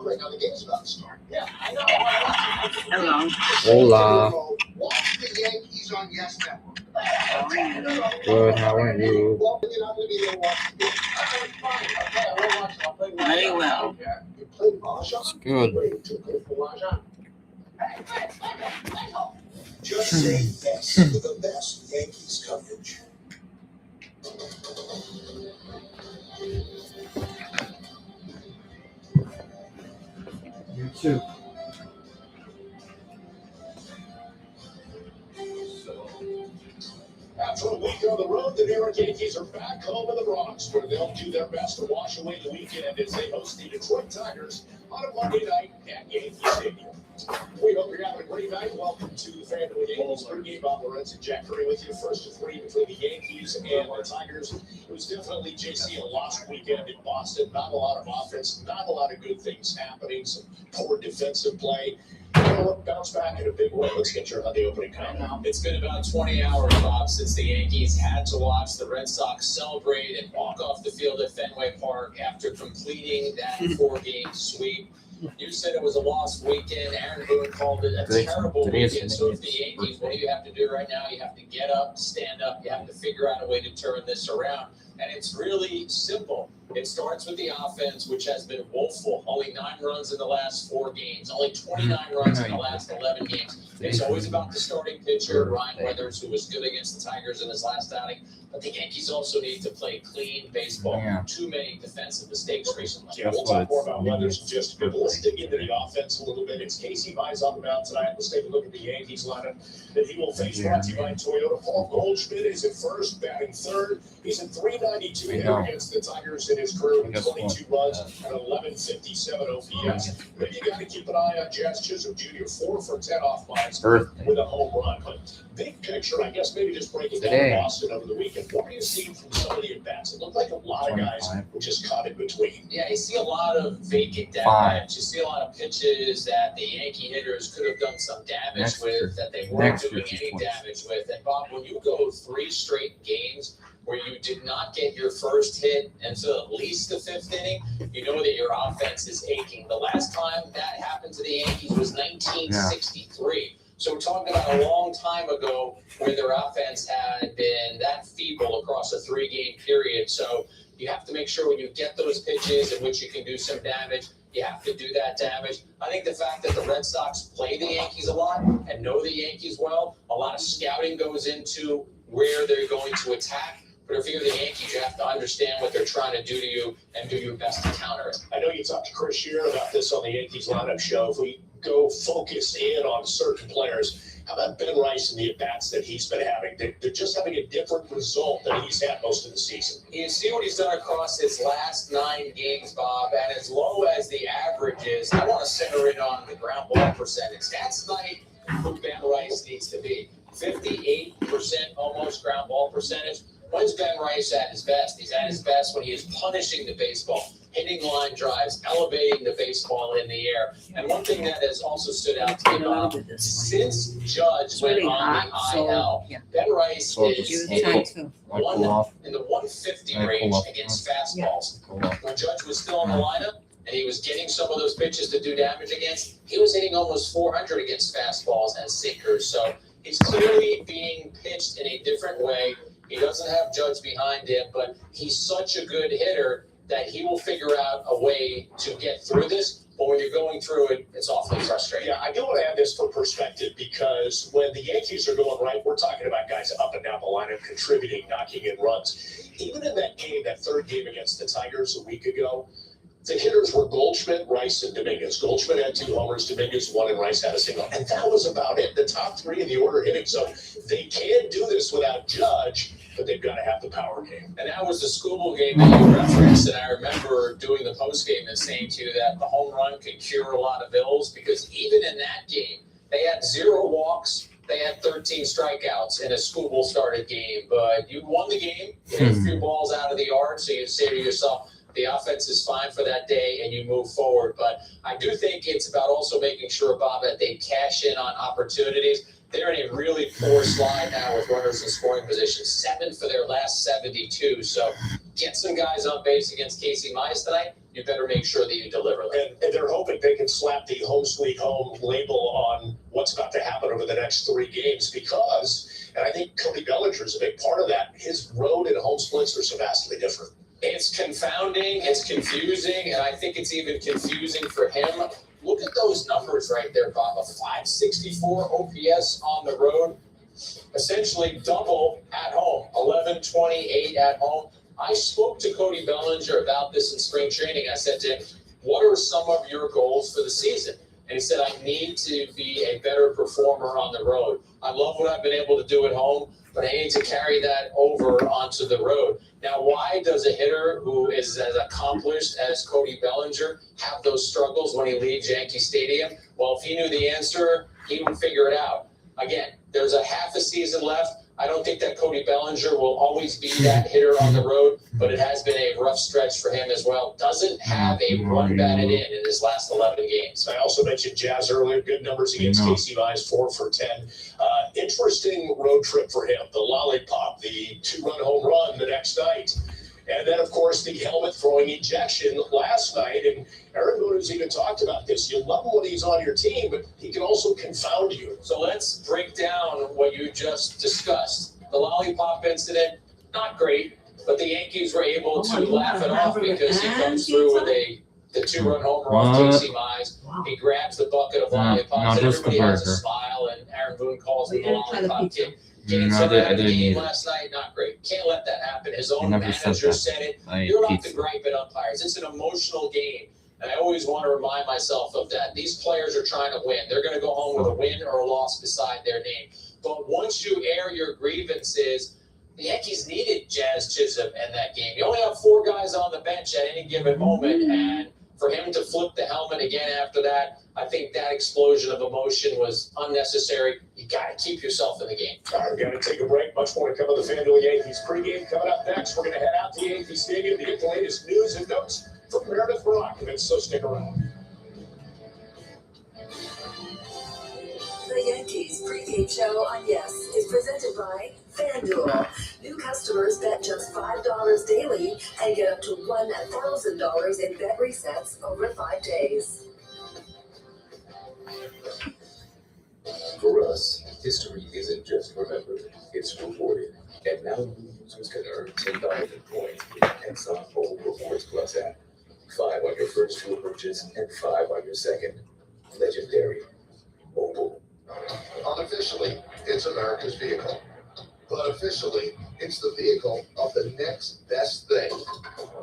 Right now, the game's about to start. Yeah, I know. Hello. Hola. Watch the Yankees on Yes Network. How are you? Good, how are you? Well, you're not going to be able to watch the game. Okay, fine. Okay, I won't watch it. I'll play Very well. You played Mahjong? It's good. Wait, you played Mahjong? Just say yes to the best Yankees coverage. You too. After a week on the road, the New York Yankees are back home in the Bronx, where they'll do their best to wash away the weekend as they host the Detroit Tigers on a Monday night at Yankee Stadium. We hope you're having a great night. Welcome to the Family Yankees pregame. Bob Lorenz and Jack Curry with you. First of three between the Yankees and the Tigers. It was definitely, JC, a lost weekend in Boston. Not a lot of offense, not a lot of good things happening. Some poor defensive play. Bounce back in a big way. Let's get your the opening comment. It's been about 20 hours, Bob, since the Yankees had to watch the Red Sox celebrate and walk off the field at Fenway Park after completing that four-game sweep. You said it was a lost weekend. Aaron Boone called it a terrible weekend. So if the Yankees, what do you have to do right now? You have to get up, stand up. You have to figure out a way to turn this around. And it's really simple. It starts with the offense, which has been woeful. Only 9 runs in the last 4 games. Only 29 runs in the last 11 games. It's always about the starting pitcher, Ryan Weathers, who was good against the Tigers in his last outing. But the Yankees also need to play clean baseball. Yeah. Too many defensive mistakes recently. Yeah, we'll talk more about Weathers in just a bit. Let's dig into the offense a little bit. It's Casey Mize on the mound tonight. Let's take a look at the Yankees lineup that he will face. Brought to you by Toyota. Paul Goldschmidt is at first, batting third. He's at 392 here against the Tigers in his career with 22 runs and 1157 OPS. Maybe you got to keep an eye on Jazz Chisholm Jr. 4 for 10 off Mize with a home run. But big picture, I guess maybe just breaking down Boston over the weekend. What are you seeing from some of the at-bats? It looked like a lot of guys were just caught in between. Yeah, you see a lot of vacant at-bats. You see a lot of pitches that the Yankee hitters could have done some damage with that they weren't doing any damage with. And Bob, when you go 3 straight games where you did not get your first hit until at least the 5th inning, you know that your offense is aching. The last time that happened to the Yankees was 1963. So we're talking about a long time ago where their offense had been that feeble across a 3-game period. So you have to make sure when you get those pitches in which you can do some damage, you have to do that damage. I think the fact that the Red Sox play the Yankees a lot and know the Yankees well, a lot of scouting goes into where they're going to attack. But if you're the Yankees, you have to understand what they're trying to do to you and do your best to counter it. I know you talked to Chris Shear about this on the Yankees lineup show. If we go focus in on certain players, how about Ben Rice and the at-bats that he's been having? They're just having a different result than he's had most of the season. You see what he's done across his last 9 games, Bob, and as low as the average is, I want to center in on the ground ball percentage. That's like who Ben Rice needs to be. 58% almost ground ball percentage. When's Ben Rice at his best? He's at his best when he is punishing the baseball, hitting line drives, elevating the baseball in the air. And one thing that has also stood out to me, Bob, since Judge went on the IL, Ben Rice is hitting in the 150 range against fastballs. When Judge was still in the lineup and he was getting some of those pitches to do damage against, he was hitting almost 400 against fastballs and sinkers. So he's clearly being pitched in a different way. He doesn't have Judge behind him, but he's such a good hitter that he will figure out a way to get through this. But when you're going through it, it's awfully frustrating. Yeah, I do want to add this for perspective because when the Yankees are going right, we're talking about guys up and down the lineup contributing, knocking in runs. Even in that game, that 3rd game against the Tigers a week ago, the hitters were Goldschmidt, Rice, and Dominguez. Goldschmidt had 2 homers, Dominguez 1, and Rice had a single. And that was about it. The top 3 in the order hitting. So they can do this without Judge, but they've got to have the power game. And that was the Skubal game that you referenced. And I remember doing the post game and saying to you that the home run could cure a lot of ills because even in that game, they had 0 walks. They had 13 strikeouts in a Skubal started game. But you won the game. You hit a few balls out of the yard. So you say to yourself, the offense is fine for that day and you move forward. But I do think it's about also making sure, Bob, that they cash in on opportunities. They're in a really poor slide now with runners in scoring position. 7 for their last 72. So get some guys on base against Casey Mize tonight. you better make sure that you deliver them. And they're hoping they can slap the home sweet home label on what's about to happen over the next 3 games because, and I think Cody Bellinger is a big part of that, his road and home splits are so vastly different. It's confounding, it's confusing, and I think it's even confusing for him. Look at those numbers right there, Bob. A 564 OPS on the road, essentially double at home, 1128 at home. I spoke to Cody Bellinger about this in spring training. I said to him, what are some of your goals for the season? And he said, I need to be a better performer on the road. I love what I've been able to do at home, but I need to carry that over onto the road. Now, why does a hitter who is as accomplished as Cody Bellinger have those struggles when he leaves Yankee Stadium? Well, if he knew the answer, he would figure it out. Again, there's a half a season left. I don't think that Cody Bellinger will always be that hitter on the road, but it has been a rough stretch for him as well. Doesn't have a run batted in his last 11 games. I also mentioned Jazz earlier, good numbers against Casey Mize, 4 for 10. Interesting road trip for him, the lollipop, the 2-run home run the next night. And then, of course, the helmet-throwing ejection last night. And Aaron Boone has even talked about this. You love him when he's on your team, but he can also confound you. So let's break down what you just discussed. The lollipop incident, not great, but the Yankees were able to laugh it off because he comes through with the 2-run homer off Casey Mize. He grabs the bucket of lollipops, and everybody has a smile, and Aaron Boone calls him the lollipop kid. Game 7 out of the game last night, not great. Can't let that happen. His own manager said it. You're not to gripe at umpires. It's an emotional game. And I always want to remind myself of that. These players are trying to win. They're going to go home with a win or a loss beside their name. But once you air your grievances, the Yankees needed Jazz Chisholm in that game. You only have 4 guys on the bench at any given moment, and for him to flip the helmet again after that, I think that explosion of emotion was unnecessary. You got to keep yourself in the game. All right, we're going to take a break. Much more to come on the FanDuel Yankees pregame. Coming up next, we're going to head out to Yankee Stadium to get the latest news and notes from Meredith Barakovich, so stick around. The Yankees pregame show on Yes is presented by FanDuel. New customers bet just $5 daily and get up to $1,000 in bet resets over 5 days. For us, history isn't just remembered, it's rewarded. And now new users can earn $10 in points with the Exxon Mobil Rewards Plus app. 5 on your first fuel purchase and 5 on your second. Legendary. Mobil. Unofficially, it's America's vehicle. But officially, it's the vehicle of the next best thing.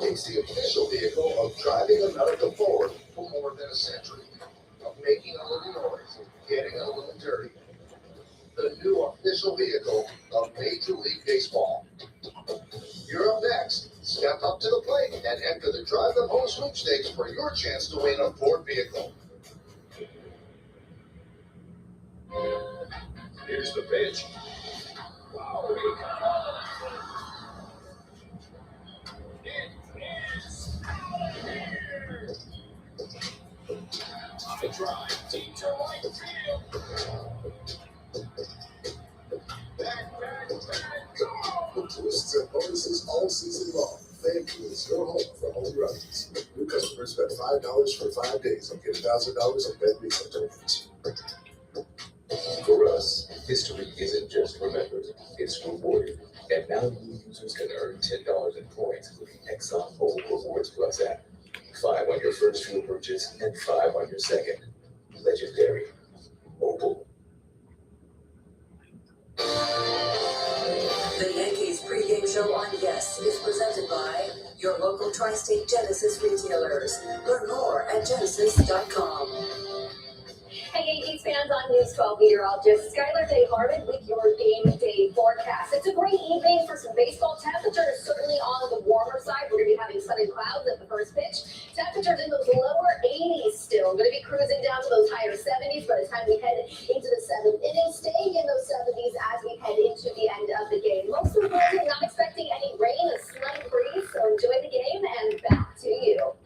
It's the official vehicle of driving America forward for more than a century. Of making a little noise, getting a little dirty. The new official vehicle of Major League Baseball. You're up next. Step up to the plate and enter the Drive Them Home sweepstakes for your chance to win a Ford vehicle. Here's the pitch. Wow. On the drive, deep to right field. Back, go! With twists and bonuses all season long, FanDuel is your home for home runs. New customers bet $5 for 5 days and get $1,000 in bet reset tokens. For us, history isn't just remembered, it's rewarded. And now new users can earn $10 in points with the Exxon Mobil Rewards Plus app. 5 on your first fuel purchase and 5 on your second. Legendary. Mobil. The Yankees pregame show on Yes is presented by your local Tri-State Genesis retailers. Learn more at genesis.com. Hey, Yankees fans, I'm News 12 meteorologist Skylar Day Harmon with your game day forecast. It's a great evening for some baseball. Temperatures certainly on the warmer side. We're going to be having sun and clouds at the first pitch. Temperatures in those lower 80s still. Going to be cruising down to those higher 70s by the time we head into the 7th inning. Staying in those 70s as we head into the end of the game. Most importantly, not expecting any rain, a slight breeze. So enjoy the game and back to you.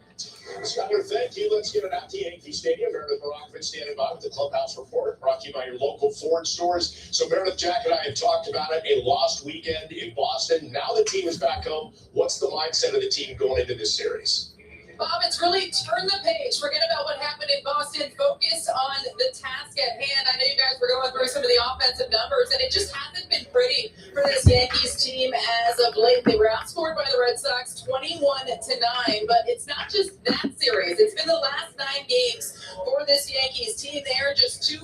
Skyler, thank you. Let's get it out to Yankee Stadium. Meredith Barakovich standing by with the Clubhouse Report, brought to you by your local Ford stores. So Meredith, Jack, and I had talked about it, a lost weekend in Boston. Now the team is back home. What's the mindset of the team going into this series? Bob, it's really turn the page. Forget about what happened in Boston. Focus on the task at hand. I know you guys were going through some of the offensive numbers, and it just hasn't been pretty for this Yankees team as of late. They were outscored by the Red Sox 21-9, but it's not just that series. It's been the last 9 games for this Yankees team. They are just 2-7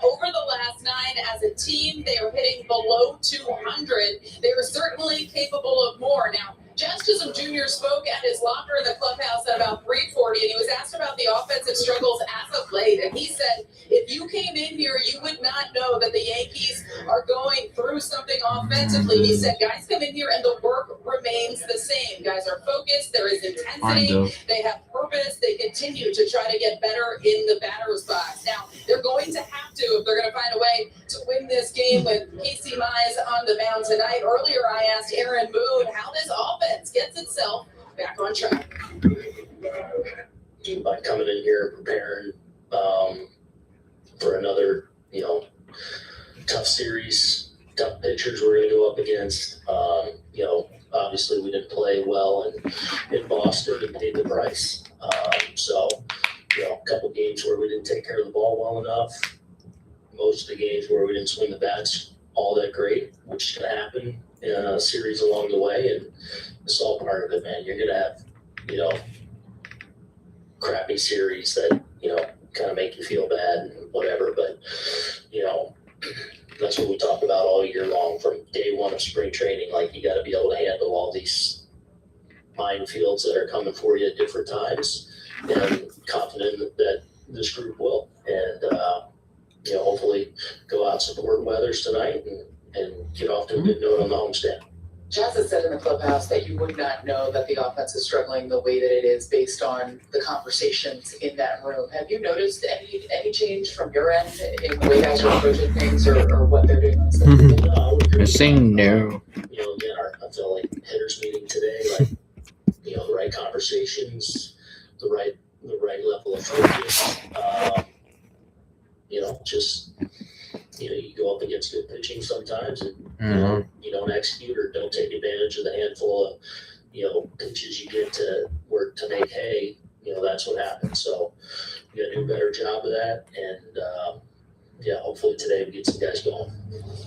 over the last 9 as a team. They are hitting below 200. They are certainly capable of more. Now, Jazz Chisholm Jr. spoke at his locker in the clubhouse at about 3:40, and he was asked about the offensive struggles as of late. And he said, if you came in here, you would not know that the Yankees are going through something offensively. He said, guys come in here and the work remains the same. Guys are focused. There is intensity. They have purpose. They continue to try to get better in the batter's box. Now, they're going to have to, if they're going to find a way to win this game with Casey Mize on the mound tonight. Earlier, I asked Aaron Boone how this offense gets itself back on track. By coming in here and preparing for another, tough series, tough pitchers we're going to go up against. Obviously we didn't play well in Boston and paid the price. A couple games where we didn't take care of the ball well enough. Most of the games where we didn't swing the bats all that great, which is going to happen in a series along the way. And it's all part of it, man. You're going to have, crappy series that, kind of make you feel bad and whatever. But, that's what we talk about all year long from day one of spring training. Like, you got to be able to handle all these minefields that are coming for you at different times, and confident that this group will. And, hopefully go out, support Weathers tonight and get off to a good note on the homestand. Jazz has said in the clubhouse that you would not know that the offense is struggling the way that it is based on the conversations in that room. Have you noticed any change from your end in the way guys are approaching things or what they're doing? They're saying no. Again, I feel like hitters meeting today, like, the right conversations, the right level of focus. You go up against good pitching sometimes and you don't execute or don't take advantage of the handful of pitches you get to work to make hay. That's what happens. So we got to do a better job of that, and hopefully today we get some guys going.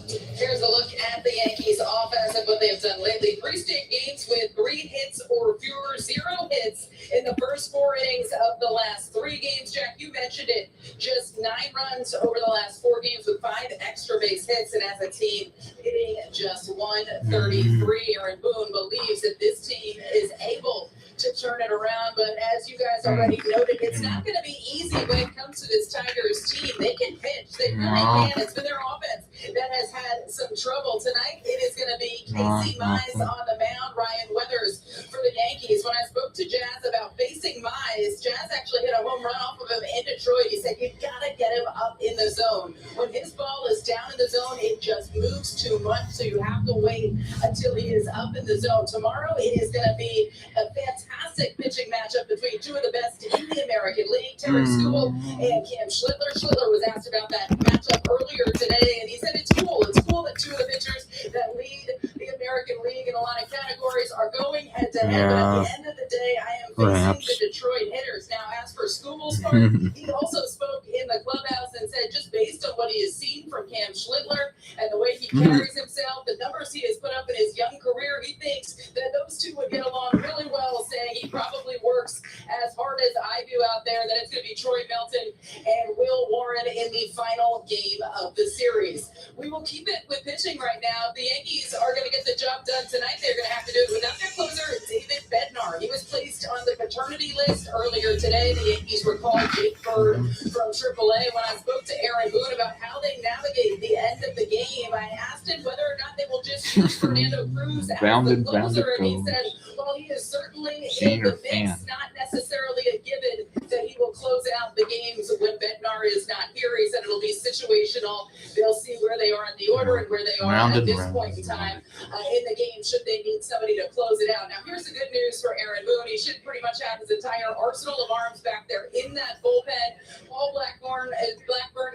Here's a look at the Yankees offense and what they've done lately. 3 straight games with 3 hits or fewer, 0 hits in the first 4 innings of the last 3 games. Jack, you mentioned it, just 9 runs over the last 4 games with 5 extra base hits, and as a team hitting just 133. Aaron Boone believes that this team is able to turn it around, but as you guys already noted, it's not going to be easy when it comes to this Tigers team. They can pitch, they really can. It's been their offense that has had some trouble. Tonight, it is going to be Casey Mize on the mound, Ryan Weathers for the Yankees. When I spoke to Jazz about facing Mize, Jazz actually hit a home run off of him in Detroit. He said, you've got to get him up in the zone. When his ball is down in the zone, it just moves too much, so you have to wait until he is up in the zone. Tomorrow, it is going to be a fantastic pitching matchup between 2 of the best in the American League, Terry Skubal and Cam Schlittler. Schlittler was asked about that matchup earlier today, and he said it's cool. It's cool that 2 of the pitchers that lead the American League in a lot of categories are going head-to-head. But at the end of the day, I am facing the Detroit hitters. Now, as for Skubal's part, he also spoke in the clubhouse and said just based on what he has seen from Cam Schlittler and the way he carries himself, the numbers he has put up in his young career, he thinks that those 2 would get along really well, saying he probably works as hard as I do out there, that it's going to be Troy Melton and Will Warren in the final game of the series. We will keep it with pitching right now. The Yankees are going to get the job done tonight. They're going to have to do it without their closer, David Bednar. He was placed on the paternity list earlier today. The Yankees recalled Jake Bird from AAA. When I spoke to Aaron Boone about how they navigate the end of the game, I asked him whether or not they will just use Fernando Cruz as the closer, and he said, well, he is certainly in the mix, not necessarily a given that he will close out the games when Bednar is not here. He said it'll be situational. They'll see where they are in the order and where they are at this point in time in the game, should they need somebody to close it out. Now, here's the good news for Aaron Boone. He should pretty much have his entire arsenal of arms back there in that bullpen. Paul Blackburn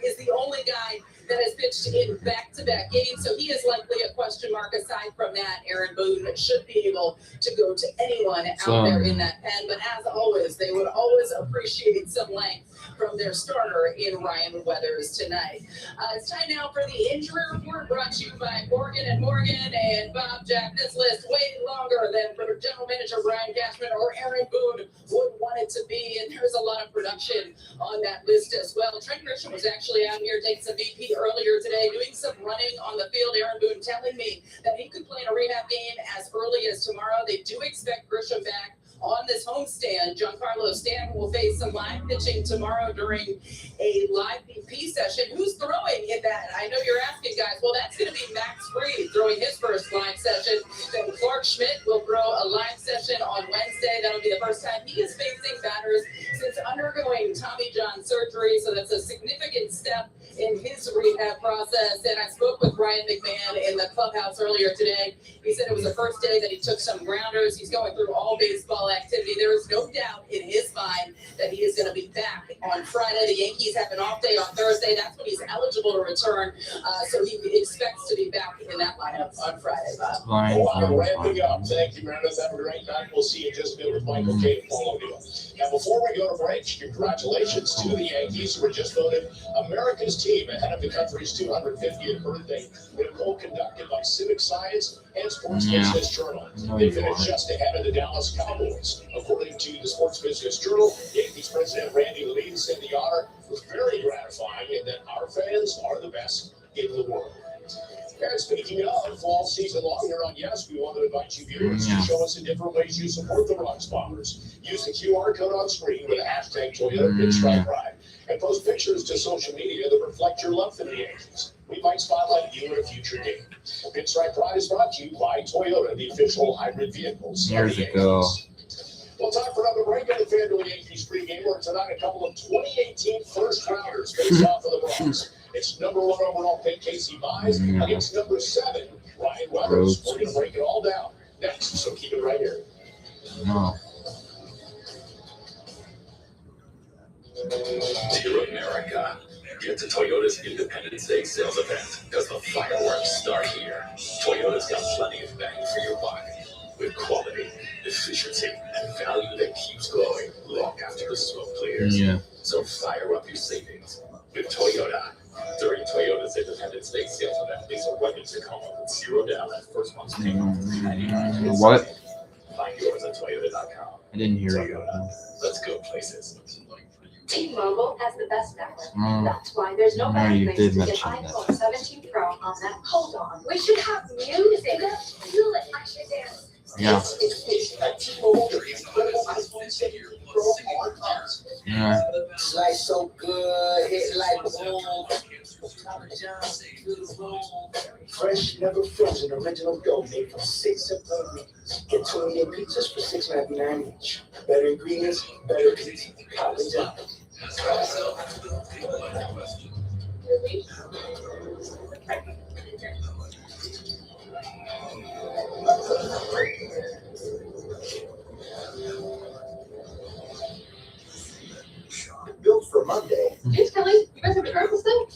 is the only guy that has pitched in back-to-back games, so he is likely a question mark. Aside from that, Aaron Boone should be able to go to anyone out there in that pen, but as always, they would always appreciate some length from their starter in Ryan Weathers tonight. It's time now for the injury report brought to you by Morgan & Morgan and Bob Jack. This list way longer than for general manager Brian Cashman or Aaron Boone would want it to be, and there's a lot of production on that list as well. Trent Grisham was actually out here taking some BP earlier today, doing some running on the field. Aaron Boone telling me that he could play in a rehab game as early as tomorrow. They do expect Grisham back on this homestand. Giancarlo Stanton will face some live pitching tomorrow during a live BP session. Who's throwing in that? I know you're asking, guys. Well, that's going to be Max Fried throwing his first live session. Then Clark Schmidt will throw a live session on Wednesday. That'll be the first time he is facing batters since undergoing Tommy John surgery. So that's a significant step in his rehab process. And I spoke with Ryan McMahon in the clubhouse earlier today. He said it was the first day that he took some grounders. He's going through all baseball activity. There is no doubt in his mind that he is going to be back on Friday. The Yankees have an off day on Thursday. That's when he's eligible to return. So he expects to be back in that lineup on Friday, Bob. Ramping up. Thank you, Meredith. Have a great night. We'll see you in just a bit with Michael K. and Paul O'Neill. Now, before we go to break, congratulations to the Yankees, who were just voted America's team ahead of the country's 250th birthday in a poll conducted by Civic Science and Sports Business Journal. They finished just ahead of the Dallas Cowboys. According to the Sports Business Journal, Yankees president Randy Levine said the honor was very gratifying and that our fans are the best in the world. And speaking of fall season long here on Yes, we want to invite you viewers to show us in different ways you support the Rocks Bombers. Use the QR code on screen with the hashtag Toyota Pinstripe Pride and post pictures to social media that reflect your love for the Yankees. We might spotlight you in a future game. Pinstripe Pride is brought to you by Toyota, the official hybrid vehicles of the Yankees. Well, time for another break in the FanDuel Yankees pregame. Where tonight a couple of 2018 first-rounders face off for the Bronx. It's number 1 overall pick Casey Mize against number 7 Ryan Weathers. We're going to break it all down next, so keep it right here. No. Dear America, get to Toyota's Independence Day sales event because the fireworks start here. Toyota's got plenty of bang for your buck with quality, efficiency, and value that keeps glowing long after the smoke clears. Yeah. So fire up your savings with Toyota. During Toyota's Independence Day sales event, these are weapons to come with $0 down at first month's payment. What? Find yours at Toyota.com. I didn't hear Toyota. Let's go places. T-Mobile has the best network. That's why there's no better you place did to get mention iPhone 17 Pro on that. Hold on, we should have music. Feel it, I should dance. Yeah. At T-Mobile, the incredible iPhone 17 Pro are us. Yeah. Slice so good, hit like boom. Fresh, never frozen, original dough made from 6 simple ingredients. Get 28 pizzas for $6.99 each. Better ingredients, better pizza. Papa John's. Built for Monday, Hey, Kelly, you guys have a breakfast thing?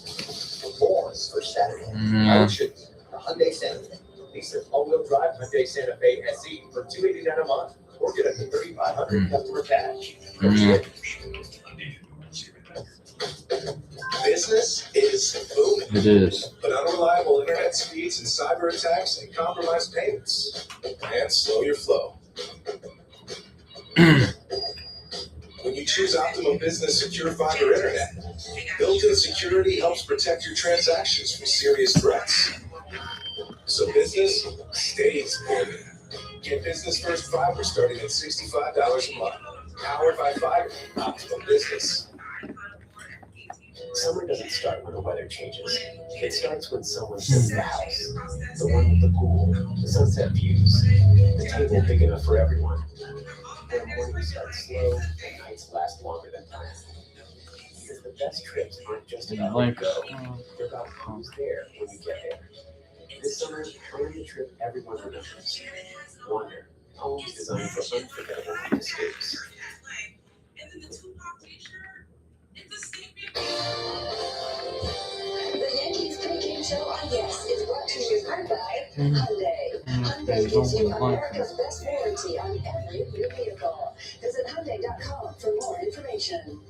born for Saturday. Yeah. The Hyundai Santa Fe. Lease an all-wheel drive Hyundai Santa Fe SE for $289 a month, or get up to $3,500 customer cash. Yeah. Business is booming, It is. but unreliable internet speeds and cyber attacks and compromised payments can slow your flow. When you choose Optimum Business Secure Fiber Internet, built-in security helps protect your transactions from serious threats. So business stays booming. Get Business First Fiber starting at $65 a month. Powered by Fiber, Optimum Business. Summer doesn't start when the weather changes. It starts when someone sits the house. The one with the pool, the sunset views, the table big enough for everyone. The mornings start slow and nights last longer than planned. Because the best trips aren't just about where you go, they're about who's there when you get there. This summer, plan a trip everyone remembers. Wander, homes designed for unforgettable escapes. The Yankees Hyundai. Hyundai gives you America's best warranty on every new vehicle. Visit Hyundai.com for more information.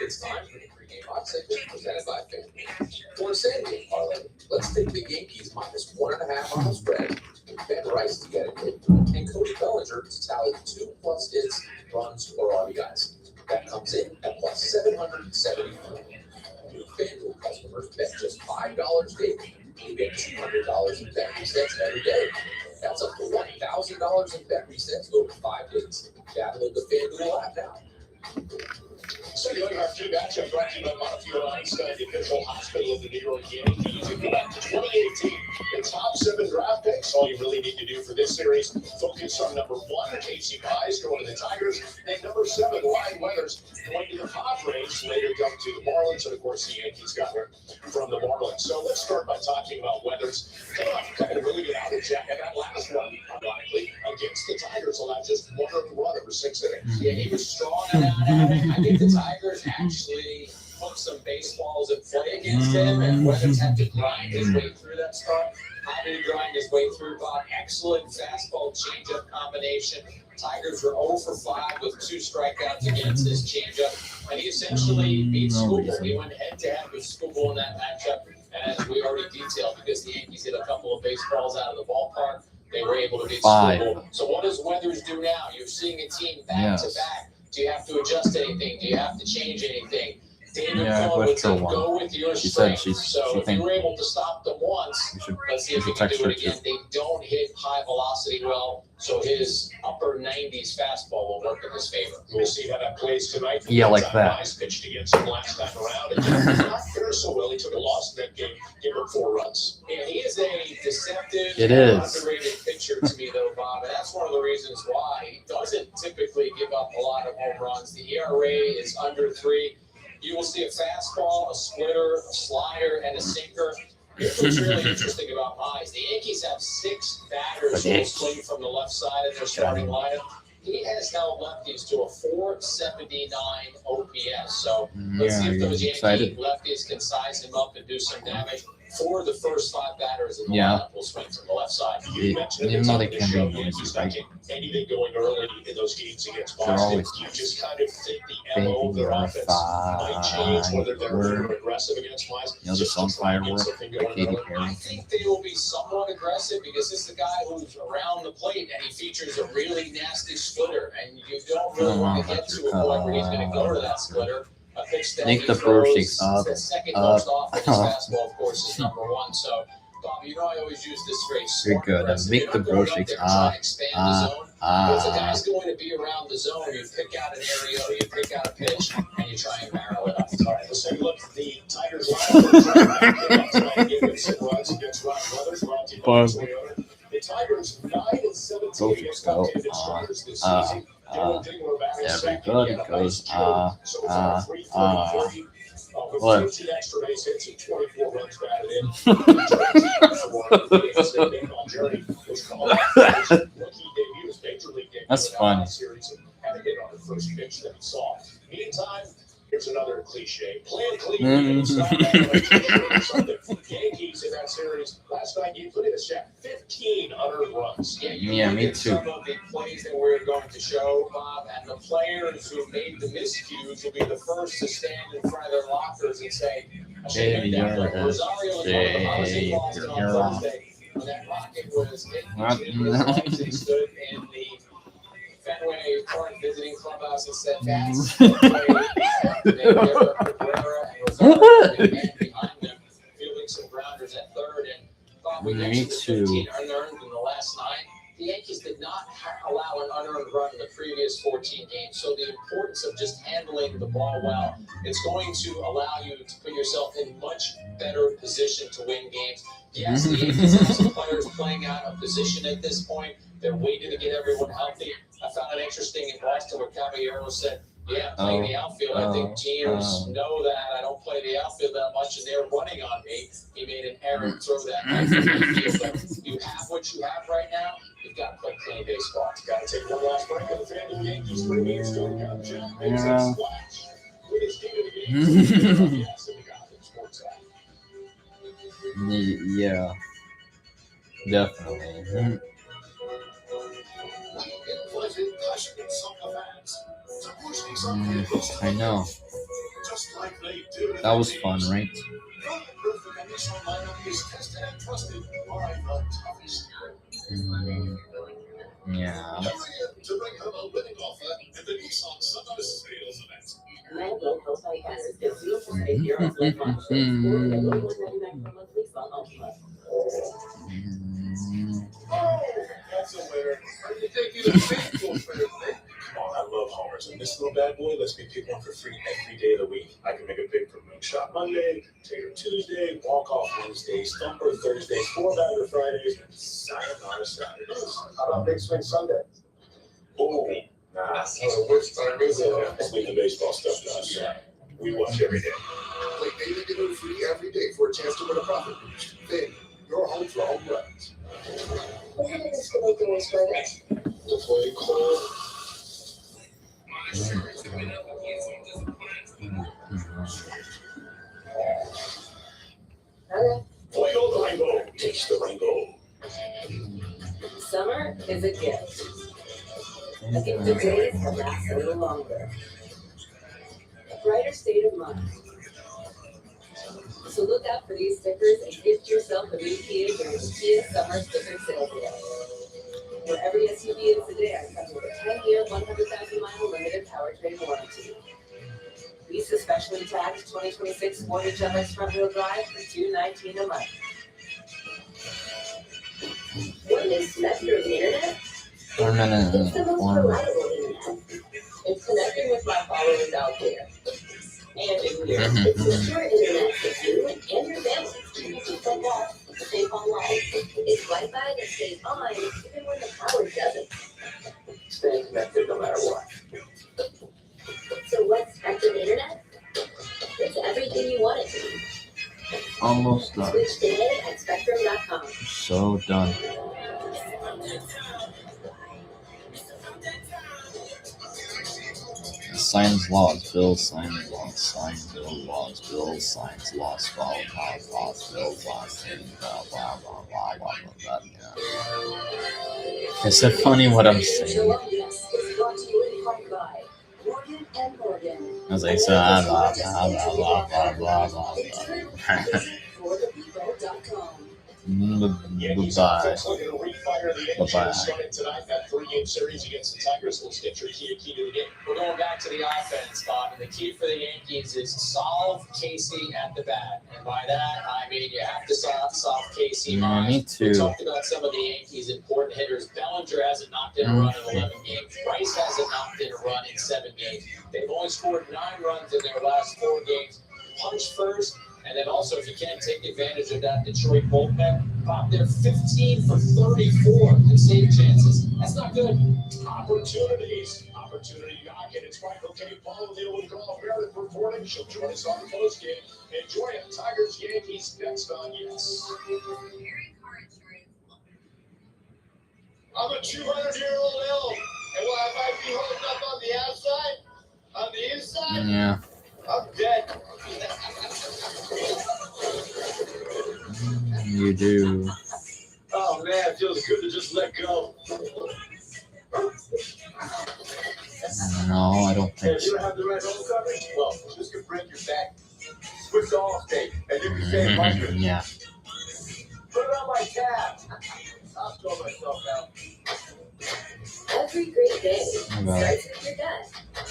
It's time for the pregame hot segment presented by FanDuel. For a same-game parlay, let's take the Yankees minus 1.5 on the spread. Ben Rice to get it, and Cody Bellinger to tally 2+ hits, runs, or RBIs. That comes in at plus 774. New FanDuel customers bet just $5 daily. You get $200 in bet resets every day. That's up to $1,000 in bet resets over 5 days. Download the FanDuel app now. So you look at our key matchup brought to you by Montefiore Einstein, the official hospital of the New York Yankees. You go back to 2018, the top 7 draft picks. All you really need to do for this series, focus on number 1, Casey Mize, going to the Tigers, and number 7, Ryan Weathers, going to the Padres, later dumped to the Marlins, and of course the Yankees got her from the Marlins. So let's start by talking about Weathers. Kind of really good outage, Jack, and that last one, ironically, against the Tigers, allowed just 1 run over 6 innings. Yeah, he was strong in that outing. I think the Tigers actually put some baseballs in play against him, and Weathers had to grind his way through that start. How did he grind his way through, Bob? Excellent fastball changeup combination. Tigers were 0 for 5 with 2 strikeouts against his changeup, and he essentially beat Skubal. He went head-to-head with Skubal in that matchup, and as we already detailed, because the Yankees hit a couple of baseballs out of the ballpark, they were able to beat Skubal. So what does Weathers do now? You're seeing a team back-to-back. Do you have to adjust anything? Do you have to change anything? David Cohn would say, go with your strength. So if you were able to stop them once, let's see if we can do it again. They don't hit high velocity well, so his upper 90s fastball will work in his favor. We'll see how that plays tonight. Yeah, like that. Mize pitched against him last time around. It did not fare so well. He took a loss in that game, gave up 4 runs. And he is a deceptive, underrated pitcher to me, though, Bob. And that's one of the reasons why he doesn't typically give up a lot of home runs. The ERA is under 3. You will see a fastball, a splitter, a slider, and a sinker. Here's what's really interesting about Mize. The Yankees have 6 batters who will swing from the left side of their starting lineup. He has held lefties to a 479 OPS. So let's see if those Yankee lefties can size him up and do some damage. 4 of the first 5 batters in the lineup will swing from the left side. You mentioned even though they the can show, be Yankees not getting anything going early in those games against Boston. You just kind of think the MO of their offense might change, whether they're more aggressive against Mize. You know, the song Firework by Katy Perry. I think they will be somewhat aggressive because this is the guy who's around the plate and he features a really nasty splitter, and you don't really want to get to a point where he's going to go to that splitter. A pitch that Nick he the throws, up, the second most often. His fastball, of course, is number 1. So, Bob, you know I always use this phrase. You're good. Make the bro shakes. But if the guy's going to be around the zone, you pick out an area, or you pick out a pitch, and you try and barrel it up. All right, let's take a look at the Tigers lineup. Against Ryan Weathers, brought to you by Toyota. The Tigers 9-17 against left-handed starters this season. Everybody goes, With 15 extra base hits and 24 runs batted in. That's funny. Had a hit on the first pitch that he saw. Meantime, here's another cliche. Plan clean. Yankees in that series last night. You put in a check 15 unearned runs. Yeah, me too. Some of the plays that we're going to show, Bob, and the players who made the miscues will be the first to stand in front of their lockers and say, I should have made that play. Rosario was one of the hardest in Boston on Thursday. When that rocket was hitting his legs and stood in the Fenway Park visiting clubhouse and said, that's the play. They were Cabrera and Rosario and man behind them, fielding some grounders at third. And Bob, we mentioned the 15 unearned in the last 9. The Yankees did not allow an unearned run in the previous 14 games. So the importance of just handling the ball well, it's going to allow you to put yourself in much better position to win games. Yes, the Yankees have some players playing out of position at this point. They're waiting to get everyone healthy. I found it interesting in Boston where Caballero said, yeah, I'm playing the outfield. I think teams know that I don't play the outfield that much, and they're running on me. He made an errant throw that night from the field. But you have what you have right now. You've got to play clean baseball. Got to take one last break of the FanDuel Yankees 3 games to the count. Jeff makes a splash with his team of the games. Yes, in the Gotham Sports app. Yeah. Definitely. Mhm. Invited passionate soccer fans to pushing some vehicles I know. just like they do. That was fun, right? Bulletproof and Nissan lineup is tested and trusted by the toughest. Mm, yeah. Hurry in to bring home a winning offer at the Nissan Summer Sales Event. Mango co-finance is 0% here on select models, or $41.99 per month lease on Ultima. Oh, that's a winner. How do you think you'd have been for Thursday? Come on, I love homers, and this little bad boy lets me pick one for free every day of the week. I can make a pick for Moonshot Monday, Tater Tuesday, Walk Off Wednesdays, Thumper Thursdays, 4-bagger Fridays, and Sayonara Saturdays. How about Big Swing Sunday? Oh, nah, that's the worst time is it? Let's leave the baseball stuff to us. We watch every day. Play daily delivery free every day for a chance to win a profit boost. Then, your home for home runs. To play cold. Okay. Play old rainbow. Taste the rainbow. Summer is a gift. A gift of days that last a little longer. A brighter state of mind. So look out for these stickers and gift yourself a new Kia during the Kia Summer Sticker Sale Day. Where every SUV in sedan comes with a 10-year, 100,000-mile limited powertrain warranty. Lease a specially tagged 2026 Sportage MX front-wheel drive for $219 a month. What is Spectrum Internet? It's the most Or reliable internet. It's connecting with my followers out there. And in here. It's secure internet for you and your family. Just like that. Stay online. It's Wi-Fi that stays on even when the power doesn't. Stay connected no matter what. So what's Spectrum Internet? It's everything you want it to be. almost done. Switch today at spectrum.com. So done. Signs lost, Bill, signs lost, signs Bill lost, Bill, signs lost, blah, blah, blah, Bill lost, and blah, blah, blah, blah, blah, blah, yeah. Is it funny what I'm saying? Is brought to you in part by Morgan and Morgan. As I said, blah, blah, blah, blah, blah, blah, blah, blah. Yankees Bye. offense looking to refire the engine Bye-bye. starting tonight. That 3-game series against the Tigers. Let's get your key to the game. We're going back to the offense, Bob, and the key for the Yankees is solve Casey at the bat. And by that, I mean you have to solve Casey. Yeah, me too. We talked about some of the Yankees' important hitters. Bellinger hasn't knocked in a run in 11 games. Price hasn't knocked in a run in 7 games. They've only scored 9 runs in their last 4 games. Punch first. And then also, if you can't take advantage of that Detroit bullpen, Bob, they're 15 for 34 and save chances. That's not good. Opportunity knocking. It's Michael Kenny Paulo deal with Carl Meredith reporting. She'll join us on the post game. Enjoy it. Tigers, Yankees next on Yes. I'm a 200-year-old elf, and while I might be holding up on the outside, on the inside, Yeah. I'm dead. You do. Oh man, it feels good to just let go. No, I don't Hey, think if you so. don't have the right home coverage, well, this could break your back. Switch to Allstate, and you can save money. Yeah. Put it on my tab. I'll throw myself out. Every great day About starts with your gut.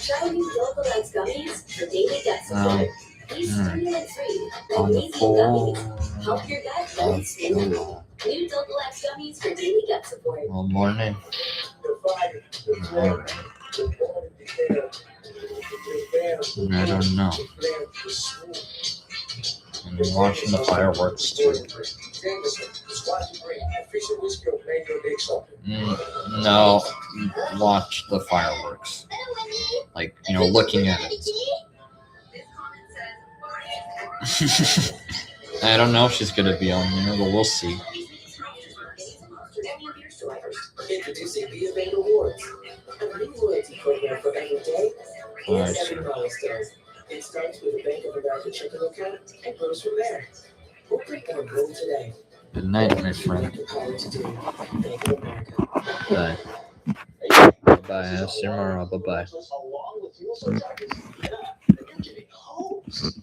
Try new Dulcolax gummies for daily gut support. These 3 and 3 on the magnesium floor. gummies help your gut On and stay well. floor. New Dulcolax gummies for daily gut support. Well, morning. The fire, the flare, the water, the air, the I don't know. the swoop. And I'm watching the fireworks too. No, watch the fireworks. Like, you know, looking at it. I don't know if she's gonna be on there, but we'll see. Introducing Via Bank Awards, a new loyalty program for every day and Alright, every milestone. It starts with a Bank of America checking account and grows from there. We'll break our goal today. Good night, my friend. Bye. Bye. I'll see you tomorrow. Bye bye. Along with fuel surcharges. Yeah, they're getting hosed.